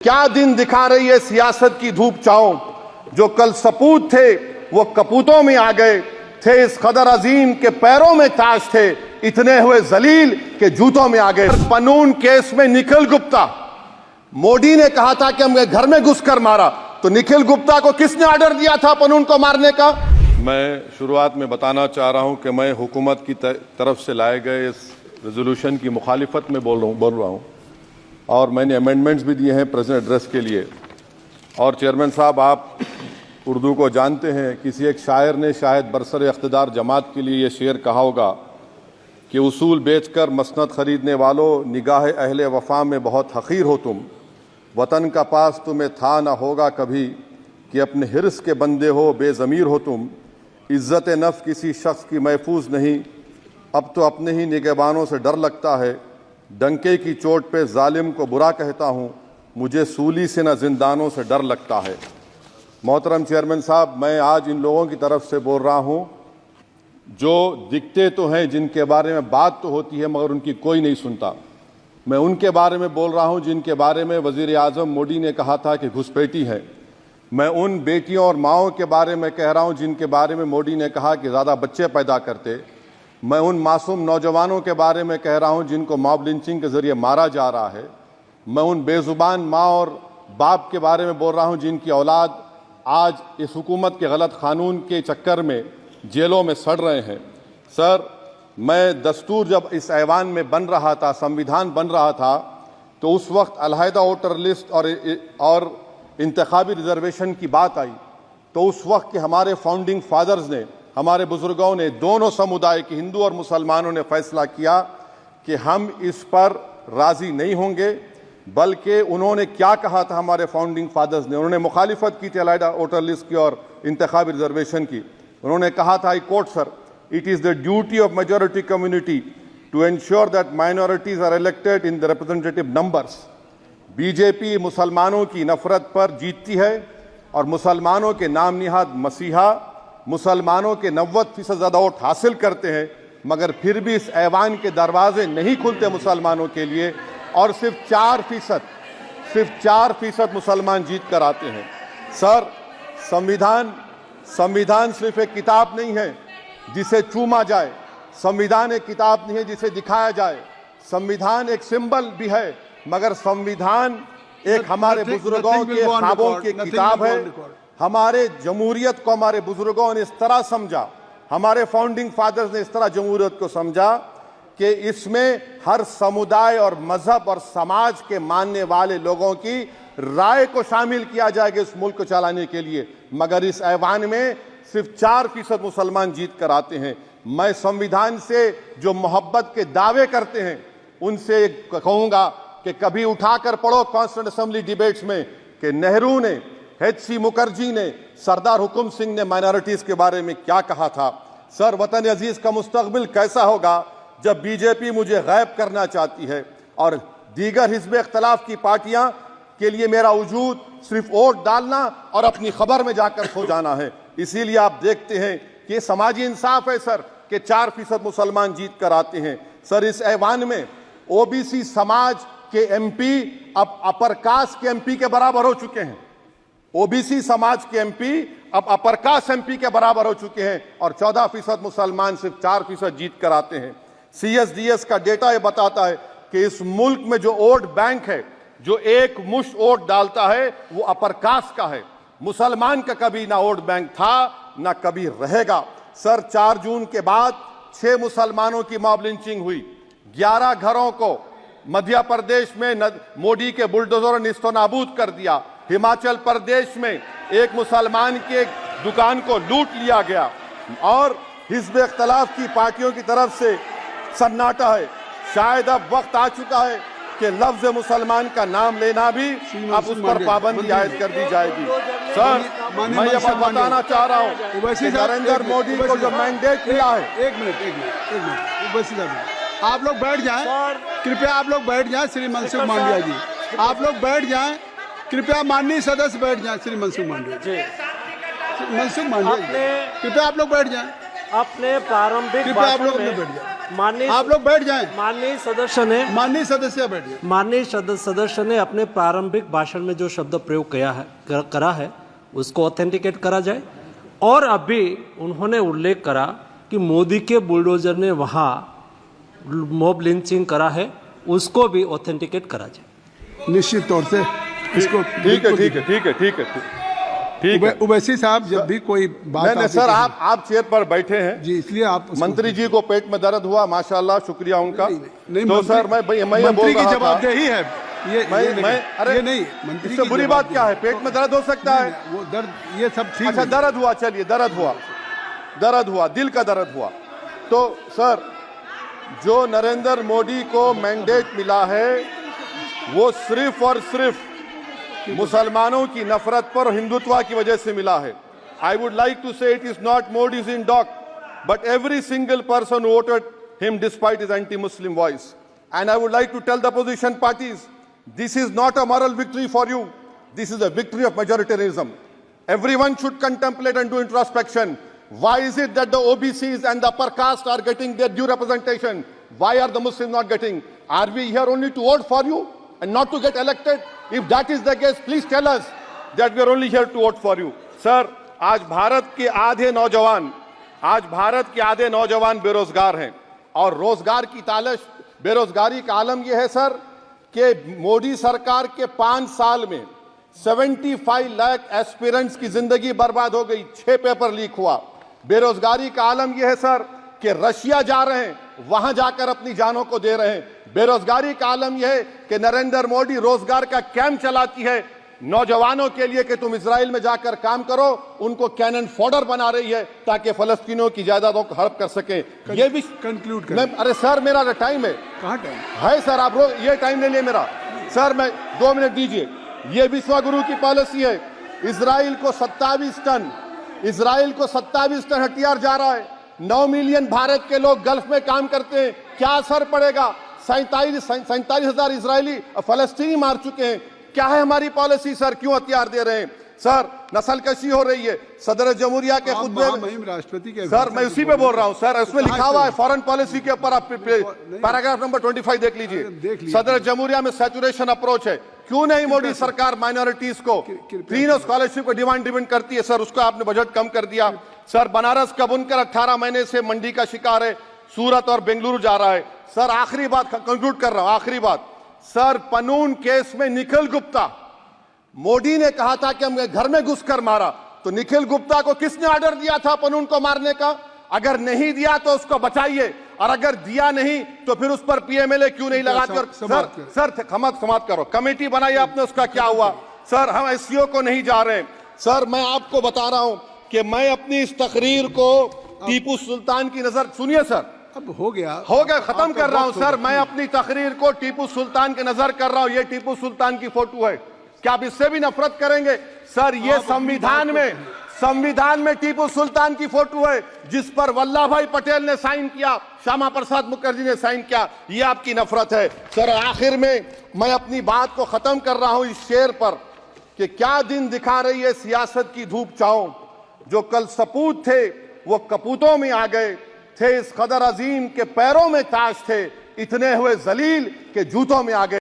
क्या दिन दिखा रही है सियासत की धूप छांव। जो कल सपूत थे वो कपूतों में आ गए, थे इस कदर अजीम के पैरों में ताज थे, इतने हुए जलील के जूतों में आ गए। पनून केस में निखिल गुप्ता, मोदी ने कहा था कि हमने घर में घुसकर मारा, तो निखिल गुप्ता को किसने ऑर्डर दिया था पनून को मारने का? मैं शुरुआत में बताना चाह रहा हूं कि मैं हुकूमत की तरफ से लाए गए इस रेजोल्यूशन की मुखालिफत में बोल रहा हूं और मैंने अमेंडमेंट्स भी दिए हैं प्रेजेंट एड्रेस के लिए। और चेयरमैन साहब, आप उर्दू को जानते हैं, किसी एक शायर ने शायद बरसर इख्तिदार जमात के लिए ये शेर कहा होगा कि उसूल बेचकर मसनद खरीदने वालों, निगाह अहले वफा में बहुत हक़ीर हो तुम, वतन का पास तुम्हें था ना होगा कभी, कि अपने हिर्स के बंदे हो बेज़मीर हो तुम, इज़्ज़त नफ्स किसी शख्स की महफूज नहीं, अब तो अपने ही निगहबानों से डर लगता है, डंके की चोट पे जालिम को बुरा कहता हूँ, मुझे सूली से न जिंदानों से डर लगता है। मोहतरम चेयरमैन साहब, मैं आज इन लोगों की तरफ से बोल रहा हूँ जो दिखते तो हैं, जिनके बारे में बात तो होती है मगर उनकी कोई नहीं सुनता। मैं उनके बारे में बोल रहा हूँ जिनके बारे में वज़ीर आज़म मोदी ने कहा था कि घुसपैठी है। मैं उन बेटियों और माओं के बारे में कह रहा हूँ जिनके बारे में मोदी ने कहा कि ज़्यादा बच्चे पैदा करते। मैं उन मासूम नौजवानों के बारे में कह रहा हूं जिनको मॉब लिंचिंग के जरिए मारा जा रहा है। मैं उन बेजुबान माँ और बाप के बारे में बोल रहा हूं जिनकी औलाद आज इस हुकूमत के गलत कानून के चक्कर में जेलों में सड़ रहे हैं। सर, मैं दस्तूर जब इस ऐवान में बन रहा था, संविधान बन रहा था, तो उस वक्त अलहदा वोटर लिस्ट और इंतखाबी रिजर्वेशन की बात आई, तो उस वक्त के हमारे फाउंडिंग फादर्स ने, हमारे बुजुर्गों ने, दोनों समुदाय के हिंदू और मुसलमानों ने फैसला किया कि हम इस पर राजी नहीं होंगे। बल्कि उन्होंने क्या कहा था हमारे फाउंडिंग फादर्स ने, उन्होंने मुखालिफत की थी अलहदा वोटर लिस्ट की और इंतखाबी रिजर्वेशन की। उन्होंने कहा था, I quote sir, it is the duty of majority community to ensure that minorities are elected in the representative numbers. BJP मुसलमानों की नफरत पर जीतती है और मुसलमानों के नाम निहाद मसीहा मुसलमानों के 90% ज़्यादा वोट हासिल करते हैं, मगर फिर भी इस ऐवान के दरवाजे नहीं खुलते मुसलमानों के लिए, और सिर्फ 4% मुसलमान जीत कर आते हैं। सर, संविधान सिर्फ एक किताब नहीं है जिसे चूमा जाए, संविधान एक किताब नहीं है जिसे दिखाया जाए, संविधान एक सिंबल भी है, मगर संविधान एक हमारे बुजुर्गों के ख्वाबों की किताब है। हमारे जमहूरियत को हमारे बुजुर्गों ने इस तरह समझा, हमारे फाउंडिंग फादर्स ने इस तरह जमहूरियत को समझा कि इसमें हर समुदाय और मजहब और समाज के मानने वाले लोगों की राय को शामिल किया जाएगा इस मुल्क को चलाने के लिए, मगर इस ऐवान में सिर्फ 4% मुसलमान जीत कर आते हैं। मैं संविधान से जो मोहब्बत के दावे करते हैं उनसे कहूंगा कि कभी उठाकर पढ़ो कॉन्स्टिट्यूएंट असेंबली डिबेट्स में कि नेहरू ने, H.C. मुखर्जी ने, सरदार हुकुम सिंह ने माइनॉरिटीज के बारे में क्या कहा था। सर, वतन अजीज का मुस्तकबिल कैसा होगा जब बीजेपी मुझे गायब करना चाहती है और दीगर हिज़्ब इख्तिलाफ की पार्टियां के लिए मेरा वजूद सिर्फ वोट डालना और अपनी खबर में जाकर सो जाना है। इसीलिए आप देखते हैं कि ये समाजी इंसाफ है सर कि 4% मुसलमान जीत कर आते हैं। सर, इस ऐवान में ओबीसी समाज के एमपी अब अपर कास्ट के एमपी के बराबर हो चुके हैं। ओबीसी समाज के एमपी अब अपर कास्ट एमपी के बराबर हो चुके हैं और 14% मुसलमान सिर्फ 4% जीत कर आते हैं। CSDS का डेटा यह बताता है कि इस मुल्क में जो वोट बैंक है, जो एक मुश्त वोट डालता है, वो अपर कास्ट का है। मुसलमान का कभी ना वोट बैंक था ना कभी रहेगा। सर, 4 जून के बाद 6 मुसलमानों की मॉब लिंचिंग हुई, 11 घरों को मध्य प्रदेश में मोदी के बुलडोजर ने निस्तो नाबूद कर दिया। हिमाचल प्रदेश में एक मुसलमान की एक दुकान को लूट लिया गया और हिज़्ब इख्तिलाफ की पार्टियों की तरफ से सन्नाटा है। शायद अब वक्त आ चुका है कि लफ्ज़ मुसलमान का नाम लेना भी अब उस पर पाबंदी आयद कर दी जाएगी। सर, मैं ये बात बताना चाह रहा हूँ कि नरेंद्र मोदी को जो मैंडेट मिला है। एक मिनट, आप लोग बैठ जाएं, कृपया आप लोग बैठ जाएं। श्री मनसुख मांडविया जी, आप लोग बैठ जाएं, कृपया माननीय सदस्य बैठ जाएं। श्री मनसुख मांडविया जी, मनसुख मांडविया जी, कृपया आप लोग बैठ जाएं। अपने प्रारंभिक कृपया आप लोग बैठ जाएं। माननीय आप लोग बैठ जाएं। माननीय सदस्य ने माननीय सदस्य बैठ जाएं। माननीय सदस्य ने अपने प्रारंभिक भाषण में जो शब्द प्रयोग करा है उसको ऑथेंटिकेट करा जाए। और अभी उन्होंने उल्लेख करा कि मोदी के बुलडोजर ने वहाँ मॉब लिंचिंग करा है, उसको भी ऑथेंटिकेट करा जाए। निश्चित तौर से इसको ठीक है। उवैसी साहब, जब भी कोई बात नहीं सर, आप चेयर पर बैठे हैं जी, इसलिए आप मंत्री जी को पेट में दर्द हुआ, माशाल्लाह, शुक्रिया उनका। नहीं, तो सर मैं मंत्री की जवाबदेही है ये अरे ये नहीं, मंत्री इससे बुरी बात क्या है? पेट में दर्द हो सकता है, वो दर्द ये सब ठीक। अच्छा दर्द हुआ, चलिए दर्द हुआ, दिल का दर्द हुआ। तो सर, जो नरेंद्र मोदी को मैंडेट मिला है वो सिर्फ और सिर्फ मुसलमानों की नफरत पर हिंदुत्व की वजह से मिला है। I would like to say it is not Modi's in dock but every single person voted him despite his anti Muslim voice. And I would like to tell the position parties, this is not a moral victory for you, this is a victory of majoritarianism. Everyone should contemplate and do introspection. Why is it that the OBCs and the upper caste are getting their due representation? Why are the Muslims not getting? Are we here only to vote for you and not to get elected? If that is the case, please tell us that we are only here to vote for you. Sir, आज भारत के आधे नौजवान बेरोजगार हैं और रोजगार की तालाश, बेरोजगारी का आलम यह है सर कि मोदी सरकार के 5 साल में 75 लाख एस्पिरेंट्स की जिंदगी बर्बाद हो गई, 6 पेपर लीक हुआ। बेरोजगारी का आलम यह है सर कि रशिया जा रहे हैं, वहां जाकर अपनी जानों को दे रहे हैं। बेरोजगारी का आलम यह है कि नरेंद्र मोदी रोजगार का कैंप चलाती है नौजवानों के लिए कि तुम इजराइल में जाकर काम करो, उनको कैनन फॉडर बना रही है ताकि फलस्तीनियों की जायदादों को हड़प कर सके। ये भी कंक्लूड करें। अरे सर, मेरा टाइम है। कहाँ टाइम है सर? आप ये टाइम ले लिए मेरा। सर मैं 2 मिनट दीजिए। ये विश्वगुरु की पॉलिसी है। इजराइल को 27 टन हथियार जा रहा है। 9 मिलियन भारत के लोग गल्फ में काम करते हैं, क्या असर पड़ेगा? 47,000 इजरायली फलस्तीनी मार चुके हैं। क्या है हमारी पॉलिसी सर? क्यों हथियार दे रहे हैं सर? नस्लकशी हो रही है। सदर जमहूरिया के खुतबे राष्ट्रपति के सर, मैं उसी पे बोल रहा हूं सर, उसमें लिखा हुआ है फॉरेन पॉलिसी के ऊपर, आप पैराग्राफ नंबर 25 देख लीजिए। सदर जमहूरिया में सैचुरेशन अप्रोच है। क्यों नहीं मोदी सरकार माइनॉरिटीज को तीनों स्कॉलरशिप को डिमांड करती है सर? उसको आपने बजट कम कर दिया। सर बनारस का बुनकर 18 महीने से मंडी का शिकार है, सूरत और बेंगलुरु जा रहा है। सर आखिरी बात कंक्लूड कर रहा हूं, आखिरी बात सर, पनून केस में निखिल गुप्ता, मोदी ने कहा था कि हम घर में घुसकर मारा, तो निखिल गुप्ता को किसने ऑर्डर दिया था पनून को मारने का? अगर नहीं दिया तो उसको बचाइए, और अगर दिया नहीं तो फिर उस पर पीएमएलए क्यों नहीं लगाकर? सर समाप्त करो। कमेटी बनाई आपने, उसका क्या हुआ? सर हम एससीओ को नहीं जा रहे। सर मैं आपको बता रहा हूं कि मैं अपनी इस तकरीर को टीपू सुल्तान की नजर, सुनिए सर, अब हो गया, खत्म कर रहा हूं सर। मैं अपनी तकरीर को टीपू सुल्तान के नजर कर रहा हूं। ये टीपू सुल्तान की फोटो है, क्या आप इससे भी नफरत करेंगे? सर ये संविधान में टीपू सुल्तान की फोटो है जिस पर वल्लभ भाई पटेल ने साइन किया, श्यामा प्रसाद मुखर्जी ने साइन किया। ये आपकी नफरत है सर। आखिर में मैं अपनी बात को खत्म कर रहा हूं इस शेर पर कि क्या दिन दिखा रही है सियासत की धूप छांव, जो कल सपूत थे वो कपूतों में आ गए, थे इस कदर अजीम के पैरों में ताज थे, इतने हुए जलील के जूतों में आ गए।